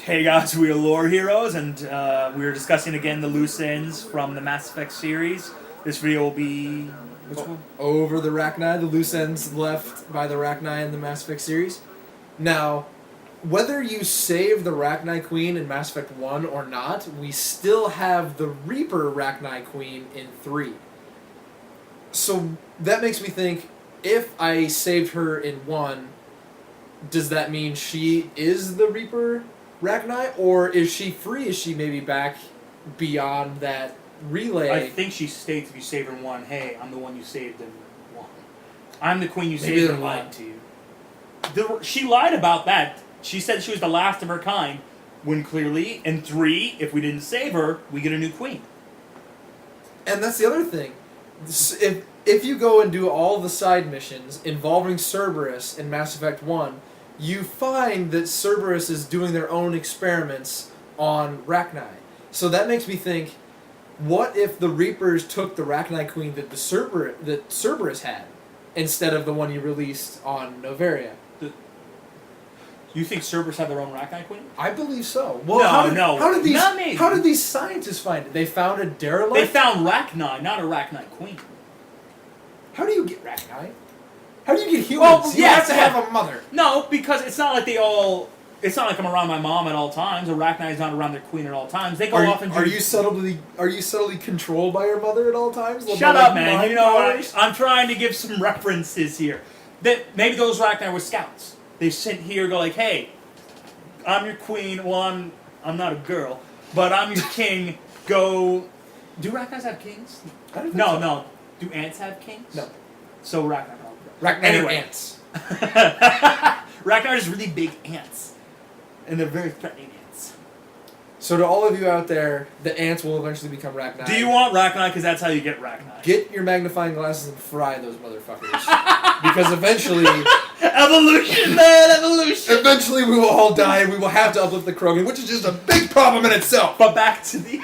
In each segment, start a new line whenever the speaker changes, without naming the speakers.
Hey guys, we are Lore Heroes, and we're discussing again the loose ends from the Mass Effect series. This video will be... which one?
Over the Rachni, the loose ends left by the Rachni in the Mass Effect series. Now, whether you save the Rachni Queen in Mass Effect 1 or not, we still have the Reaper Rachni Queen in 3. So that makes me think, if I saved her in 1, does that mean she is the Reaper Rachni, or is she free? Is she maybe back beyond that relay?
I think she states if you save her in 1, hey, I'm the one you saved in 1. I'm the queen you saved and lied to you. She lied about that. She said she was the last of her kind, when clearly, in 3, if we didn't save her, we get a new queen.
And that's the other thing. If you go and do all the side missions involving Cerberus in Mass Effect 1, you find that Cerberus is doing their own experiments on Rachni. So that makes me think, what if the Reapers took the Rachni Queen that Cerberus had, instead of the one you released on Noveria?
You think Cerberus had their own Rachni Queen?
I believe so. Well,
no.
How did these scientists find it? They found a derelict?
They found Rachni, not a Rachni Queen.
How do you get Rachni? How do you get humans?
Well,
you have to have a mother.
No, because it's not like they all... It's not like I'm around my mom at all times, or Rachni is not around their queen at all times. They go off and do...
Are you subtly controlled by your mother at all times?
Shut up, man. You know what? I'm trying to give some references here. That maybe those Rachni were scouts. They sit here, go like, hey, I'm your queen. Well, I'm not a girl, but I'm your king. Go... Do Rachnis have kings? No. Do ants have kings?
No.
So Rachni.
Rachni are ants.
Rachni are just really big ants. And they're very threatening ants.
So to all of you out there, the ants will eventually become Rachni.
Do you want Rachni? Because that's how you get Rachni.
Get your magnifying glasses and fry those motherfuckers. Because eventually...
Evolution, man! Evolution!
Eventually we will all die and we will have to uplift the Krogan, which is just a big problem in itself.
But back to the...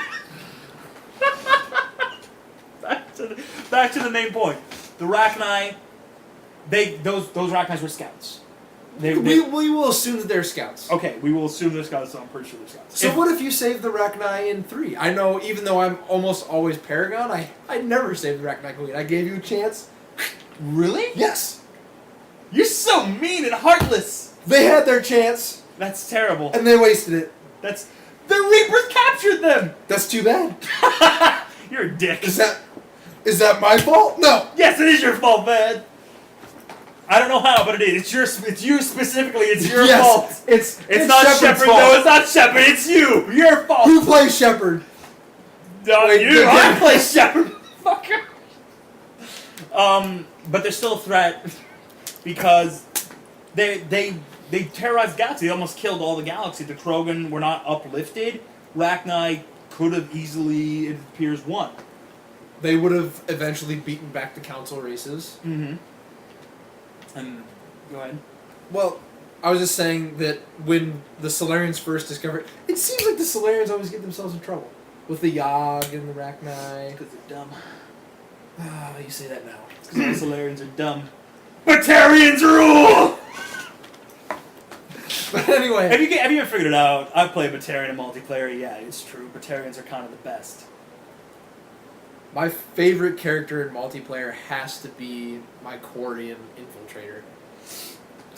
back to the main point. The Rachni... Those Rachnis were scouts.
We will assume that they're scouts.
Okay, we will assume they're scouts, so I'm pretty sure they're scouts.
So what if you save the Rachni in 3? I know, even though I'm almost always Paragon, I never saved the Rachni Queen. I gave you a chance.
Really?
Yes.
You're so mean and heartless.
They had their chance.
That's terrible.
And they wasted it.
The Reapers captured them!
That's too bad.
You're a dick.
Is that my fault? No.
Yes, it is your fault, man. I don't know how, but it is. It's you specifically. It's your fault.
It's
not Shepard.
fault.
No, it's not Shepard. It's you. Your fault.
Who plays Shepard?
No, you. I play Shepard. Fucker. But they're still a threat because they terrorized galaxy. They almost killed all the galaxy. The Krogan were not uplifted. Rachni could have easily, it appears, won.
They would have eventually beaten back the council races.
Mm-hmm. And go ahead.
Well, I was just saying that when the Solarians first discovered... It seems like the Solarians always get themselves in trouble. With the Yogg and the Rachni.
Because they're dumb.
Ah, you say that now.
It's because the Solarians are dumb. Batarians rule!
But anyway...
Have you ever figured it out? I play Batarian in multiplayer. Yeah, it's true. Batarians are kind of the best.
My favorite character in multiplayer has to be my Quarian Infiltrator.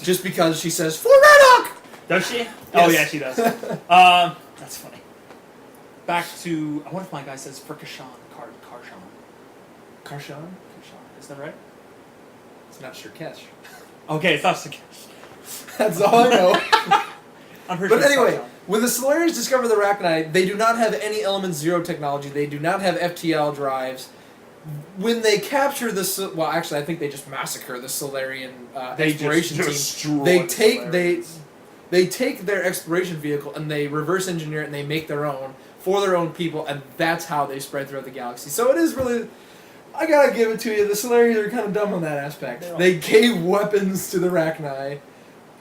Just because she says, "For Redhawk!"
Does she?
Yes.
Oh, yeah, she does. That's funny. Back to... I wonder if my guy says for Karshan.
Karshan?
Is that right?
It's not Shirkesh.
Okay, it's not Shirkesh.
That's all I know.
I'm pretty
But
sure
anyway,
it's Karshan.
when the Solarians discover the Rachni, they do not have any Element Zero technology. They do not have FTL drives. When they capture the... Well, actually, I think they just massacre the Solarian exploration team. They take their exploration vehicle and they reverse engineer it and they make their own for their own people, and that's how they spread throughout the galaxy. So it is really... I gotta give it to you. The Solarians are kind of dumb on that aspect. They gave weapons to the Rachni.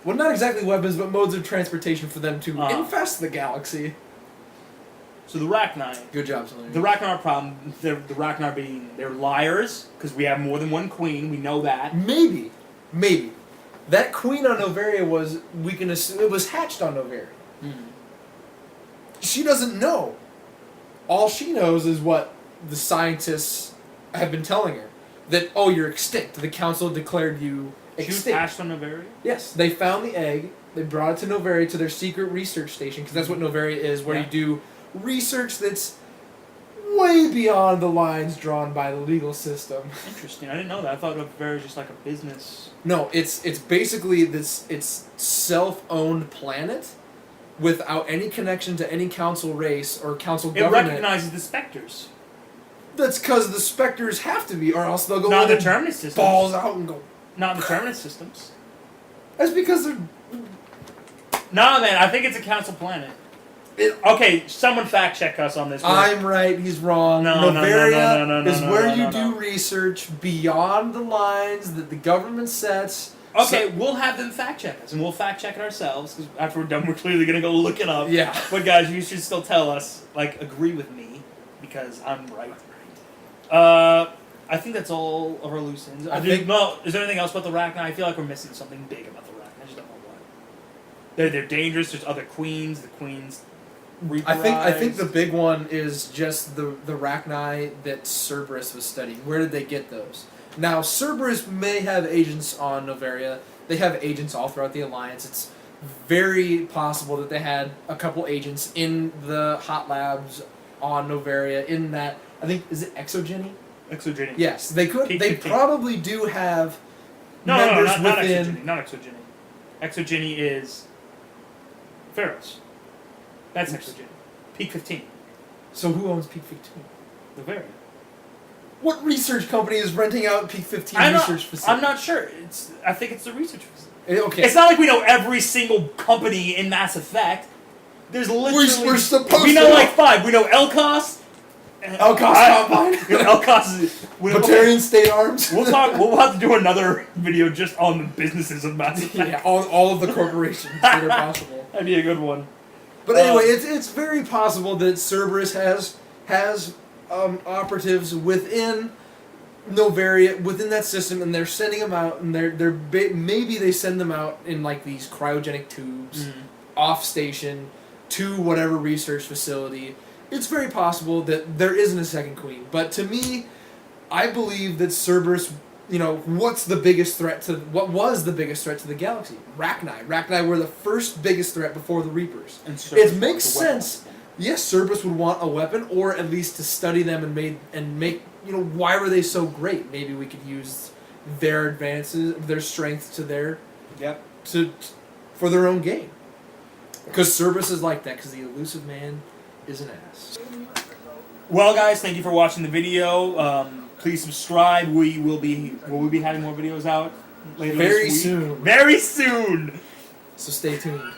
Well, not exactly weapons, but modes of transportation for them to infest the galaxy.
So the Rachni...
Good job, Solarian.
The Rachni problem... The Rachni being... They're liars, because we have more than one queen. We know that.
Maybe. That queen on Noveria was... We can assume... It was hatched on Noveria. she doesn't know. All she knows is what the scientists have been telling her. That, oh, you're extinct. The council declared you extinct.
She was hatched on Noveria?
Yes. They found the egg. They brought it to Noveria, to their secret research station, because that's what Noveria is, where you do research that's way beyond the lines drawn by the legal system.
Interesting. I didn't know that. I thought Noveria was just like a business.
No, it's basically it's self-owned planet without any connection to any council race or council government.
It recognizes the specters.
That's because the specters have to be, or else they'll go
Not
in
the terminus systems.
balls out and go.
Not in the terminus systems.
That's because they're.
No, man. I think it's a council planet. Okay, someone fact check us on this.
I'm right. He's wrong.
No,
Noveria is where you do research beyond the lines that the government sets.
Okay, we'll have them fact check us, and we'll fact check it ourselves, because after we're done, we're clearly going to go look it up.
Yeah.
But guys, you should still tell us, like, agree with me, because I'm right. I think that's all of our loose ends. No, is there anything else about the Rachni? I feel like we're missing something big about the Rachni. I just don't know what. They're dangerous. There's other queens. The queens reaperize.
I think the big one is just the Rachni that Cerberus was studying. Where did they get those? Now, Cerberus may have agents on Noveria. They have agents all throughout the Alliance. It's very possible that they had a couple agents in the hot labs on Noveria. In that, I think, is it Exogeny?
Exogeny.
Yes, they could.
Peak
they
15.
probably do have
not
within.
Exogeny. Not Exogeny. Exogeny is Pharaohs. That's Exogeny. Peak 15.
So who owns Peak 15?
Noveria.
What research company is renting out Peak 15 research facility?
I'm not sure. I think it's the research facility.
Okay.
It's not like we know every single company in Mass Effect. There's literally...
We're supposed
we know
to
like 5. We know Elcos.
Elcos Combine.
Elcos is...
Batarian State Arms.
We'll have to do another video just on the businesses of Mass Effect.
Yeah, all of the corporations that are possible.
That'd be a good one.
But anyway, it's very possible that Cerberus has operatives within Noveria, within that system, and they're sending them out, and maybe they send them out in like these cryogenic tubes, off station, to whatever research facility. It's very possible that there isn't a second queen, but to me, I believe that Cerberus. What was the biggest threat to the galaxy? Rachni. Rachni were the first biggest threat before the Reapers. And it makes sense. Yes, Cerberus would want a weapon, or at least to study them and make why were they so great? Maybe we could use their advances, their strength for their own gain. Because Cerberus is like that. Because the elusive man is an ass.
Well, guys, thank you for watching the video. Please subscribe. Will we be having more videos out later
Very
this week?
soon.
Very soon.
So stay tuned.